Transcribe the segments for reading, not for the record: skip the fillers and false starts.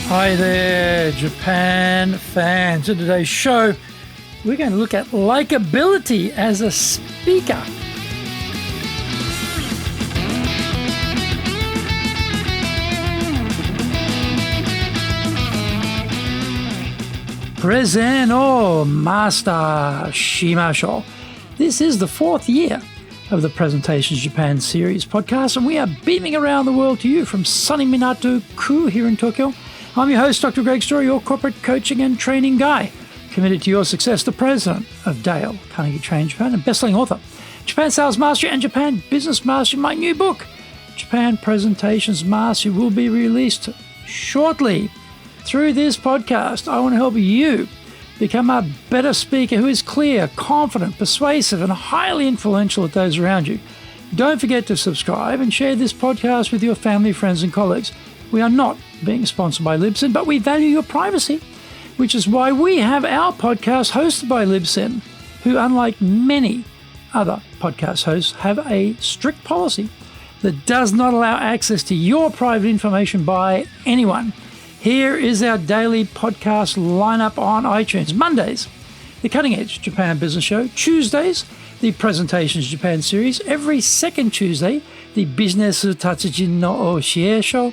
Hi there, Japan fans. In today's show, we're going to look at likability as a speaker. Present master shimashou. This is the fourth year of the Presentations Japan series podcast, and we are beaming around the world to you from sunny Minato-ku here in Tokyo. I'm your host, Dr. Greg Story, your corporate coaching and training guy, committed to your success, the president of Dale Carnegie Training Japan and best-selling author, Japan Sales Mastery and Japan Business Mastery. My new book, Japan Presentations Mastery, will be released shortly. Through this podcast, I want to help you become a better speaker who is clear, confident, persuasive, and highly influential with those around you. Don't forget to subscribe and share this podcast with your family, friends, and colleagues. We are not being sponsored by Libsyn, but we value your privacy, which is why we have our podcast hosted by Libsyn, who, unlike many other podcast hosts, have a strict policy that does not allow access to your private information by anyone. Here is our daily podcast lineup on iTunes. Mondays, the Cutting Edge Japan Business Show. Tuesdays, the Presentations Japan series. Every second Tuesday, the Business Tatsujin no Oshie Show.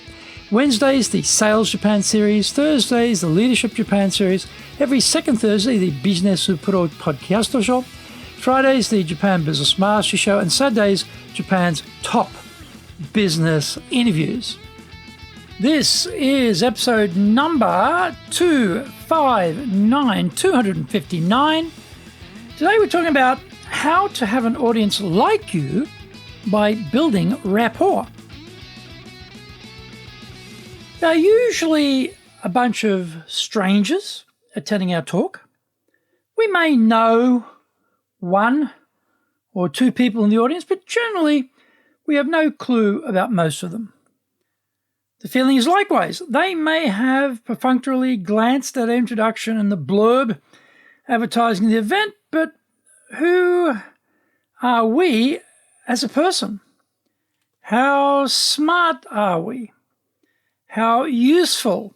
Wednesdays, the Sales Japan series. Thursdays, the Leadership Japan series. Every second Thursday, the Business Pro Podcast Show. Fridays, the Japan Business Mastery Show. And Saturdays, Japan's top business interviews. This is episode number 259. Today we're talking about how to have an audience like you by building rapport. There are usually a bunch of strangers attending our talk. We may know one or two people in the audience, but generally we have no clue about most of them. The feeling is likewise. They may have perfunctorily glanced at our introduction and the blurb advertising the event, but who are we as a person? How smart are we? How useful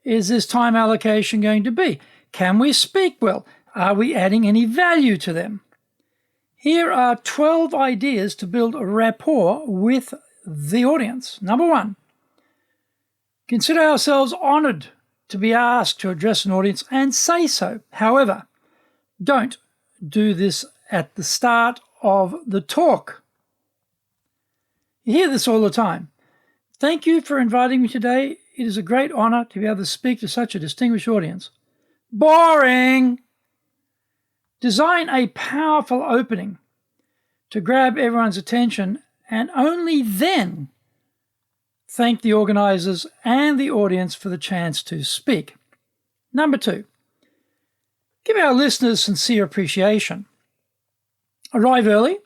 is this time allocation going to be? Can we speak well? Are we adding any value to them? Here are 12 ideas to build a rapport with the audience. Number one, consider ourselves honored to be asked to address an audience and say so. However, don't do this at the start of the talk. You hear this all the time. Thank you for inviting me today. It is a great honor to be able to speak to such a distinguished audience. Boring! Design a powerful opening to grab everyone's attention, and only then thank the organizers and the audience for the chance to speak. Number two, give our listeners sincere appreciation. Arrive early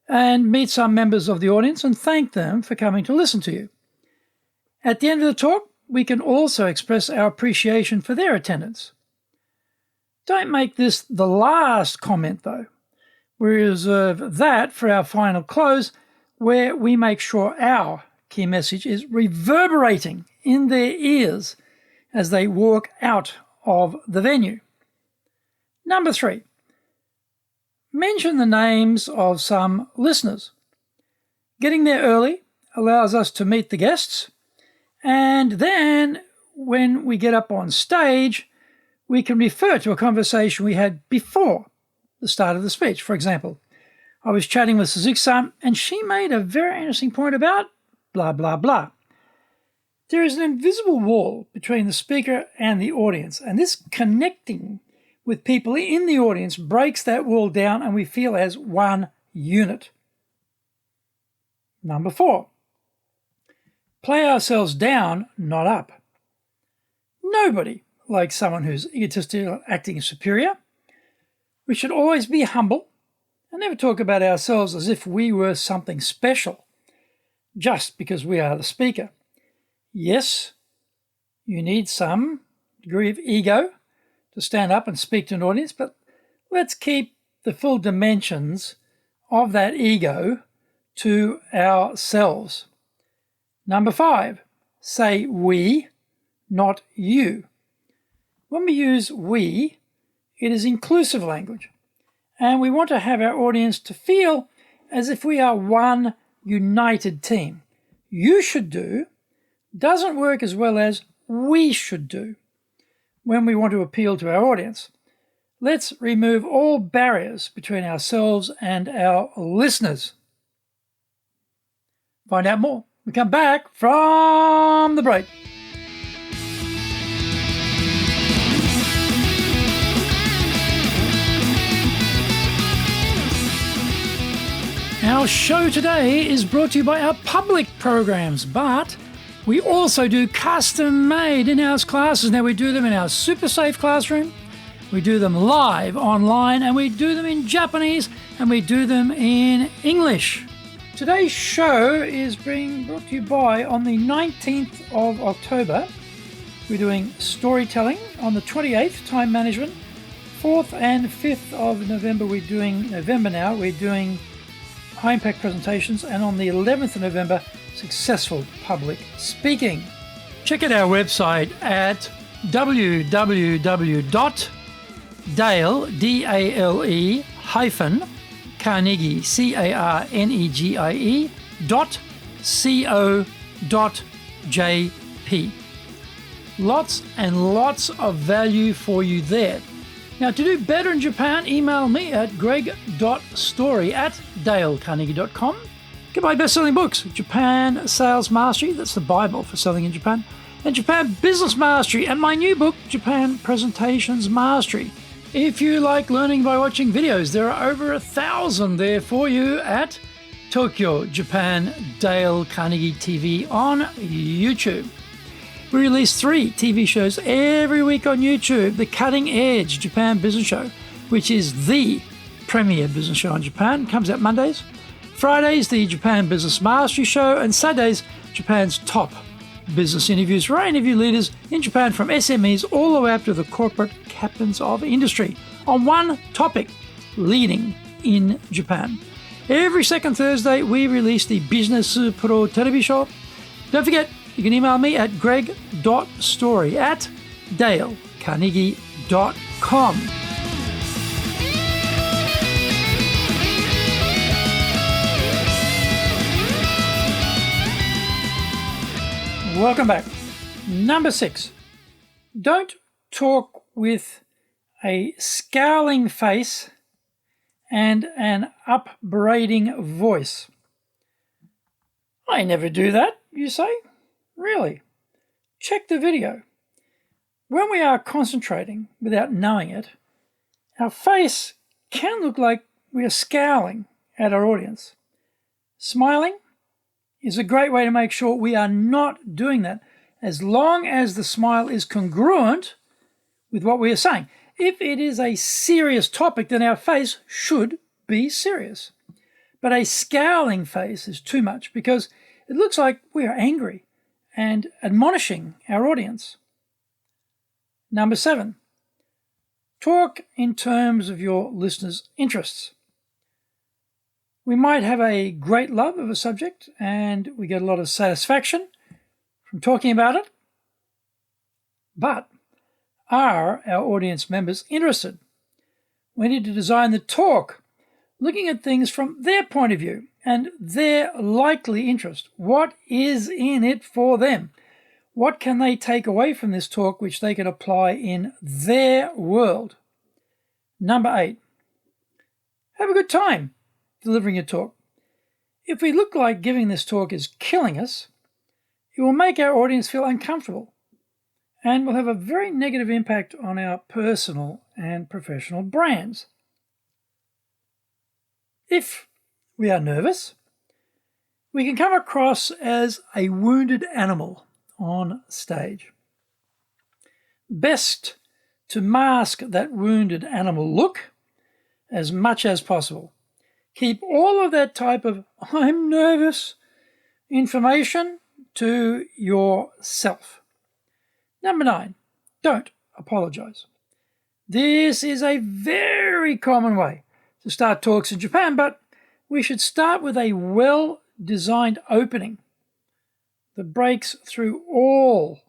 and meet some members of the audience and thank them for coming to listen to you. At the end of the talk, we can also express our appreciation for their attendance. Don't make this the last comment, though. We reserve that for our final close, where we make sure our key message is reverberating in their ears as they walk out of the venue. Number three, mention the names of some listeners. Getting there early allows us to meet the guests, and then when we get up on stage, we can refer to a conversation we had before the start of the speech. For example, I was chatting with Suzuki-san, and she made a very interesting point about blah, blah, blah. There is an invisible wall between the speaker and the audience, and this connecting with people in the audience breaks that wall down, and we feel as one unit. Number four, play ourselves down, not up. Nobody likes someone who's egotistical, acting superior. We should always be humble and never talk about ourselves as if we were something special just because we are the speaker. Yes, you need some degree of ego to stand up and speak to an audience, but let's keep the full dimensions of that ego to ourselves. Number 5, say we, not you. When we use we, it is inclusive language, and we want to have our audience to feel as if we are one united team. You should do doesn't work as well as we should do when we want to appeal to our audience. Let's remove all barriers between ourselves and our listeners. Find out more. We come back from the break. Our show today is brought to you by our public programs, but we also do custom-made in-house classes. Now, we do them in our super safe classroom, we do them live online, and we do them in Japanese, and we do them in English. Today's show is being brought to you by, on the 19th of October, we're doing storytelling. On the 28th, time management. 4th and 5th of November, we're doing high-impact presentations, and on the 11th of November, successful public speaking. Check out our website at www.dale-carnegie, carnegie.co.jp. Lots and lots of value for you there. Now, to do better in Japan, email me at greg.story@dalecarnegie.com. Get my best-selling books, Japan Sales Mastery, that's the Bible for selling in Japan, and Japan Business Mastery, and my new book, Japan Presentations Mastery. If you like learning by watching videos, there are over 1,000 there for you at Tokyo, Japan, Dale Carnegie TV on YouTube. We release 3 TV shows every week on YouTube. The Cutting Edge Japan Business Show, which is the premier business show in Japan, comes out Mondays. Fridays, the Japan Business Mastery Show, and Saturdays, Japan's top business interviews, where I interview leaders in Japan from SMEs all the way up to the corporate captains of industry on one topic, leading in Japan. Every second Thursday, we release the Business Pro Television Show. Don't forget, you can email me at greg.story@dalecarnegie.com. Welcome back. Number 6. Don't talk with a scowling face and an upbraiding voice. I never do that, you say? Really? Check the video. When we are concentrating without knowing it, our face can look like we are scowling at our audience. Smiling is a great way to make sure we are not doing that, as long as the smile is congruent with what we are saying. If it is a serious topic, then our face should be serious. But a scowling face is too much, because it looks like we are angry and admonishing our audience. Number 7, talk in terms of your listeners' interests. We might have a great love of a subject and we get a lot of satisfaction from talking about it, but are our audience members interested? We need to design the talk looking at things from their point of view and their likely interest. What is in it for them? What can they take away from this talk which they can apply in their world? Number 8, have a good time delivering a talk. If we look like giving this talk is killing us, it will make our audience feel uncomfortable and will have a very negative impact on our personal and professional brands. If we are nervous, we can come across as a wounded animal on stage. Best to mask that wounded animal look as much as possible. Keep all of that type of "I'm nervous" information to yourself. Number 9, don't apologize. This is a very common way to start talks in Japan, but we should start with a well-designed opening that breaks through all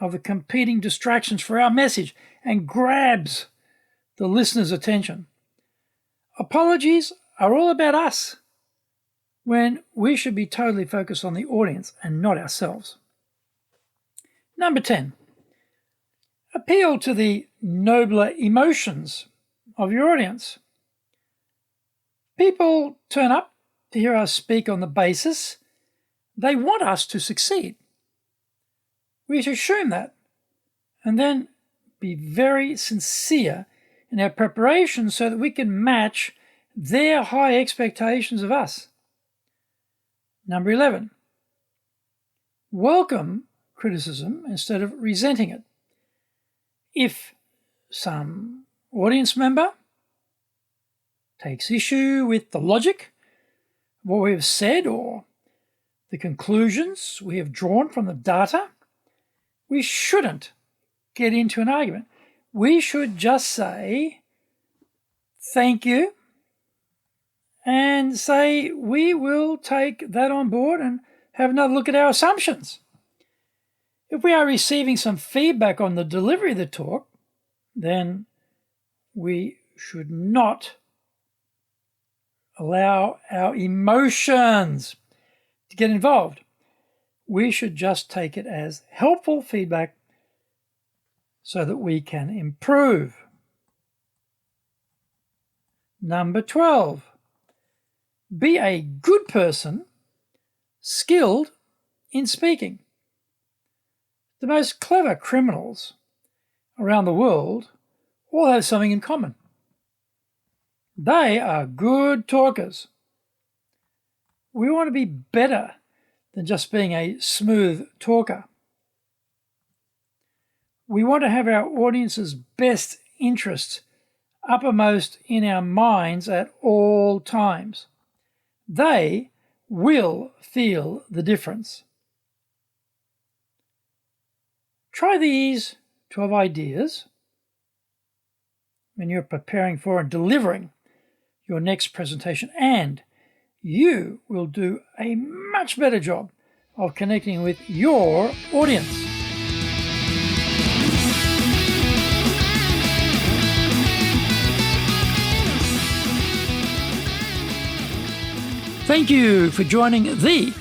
of the competing distractions for our message and grabs the listener's attention. Apologies are all about us when we should be totally focused on the audience and not ourselves. Number 10, appeal to the nobler emotions of your audience. People turn up to hear us speak on the basis they want us to succeed. We should assume that and then be very sincere in our preparation so that we can match their high expectations of us. Number 11, welcome criticism instead of resenting it. If some audience member takes issue with the logic of what we have said or the conclusions we have drawn from the data, we shouldn't get into an argument. We should just say, thank you, and say we will take that on board and have another look at our assumptions. If we are receiving some feedback on the delivery of the talk, then we should not allow our emotions to get involved. We should just take it as helpful feedback so that we can improve. Number 12, be a good person, skilled in speaking. The most clever criminals around the world all have something in common. They are good talkers. We want to be better than just being a smooth talker. We want to have our audience's best interests uppermost in our minds at all times. They will feel the difference. Try these 12 ideas when you're preparing for and delivering your next presentation, and you will do a much better job of connecting with your audience. Thank you for joining the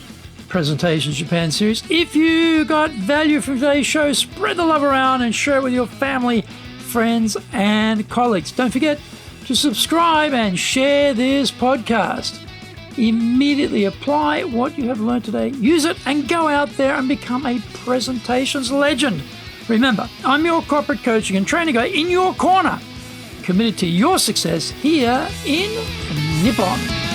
Presentations Japan series. If you got value from today's show, spread the love around and share it with your family, friends, and colleagues. Don't forget to subscribe and share this podcast. Immediately apply what you have learned today, use it, and go out there and become a presentations legend. Remember, I'm your corporate coaching and training guy in your corner, committed to your success here in Nippon.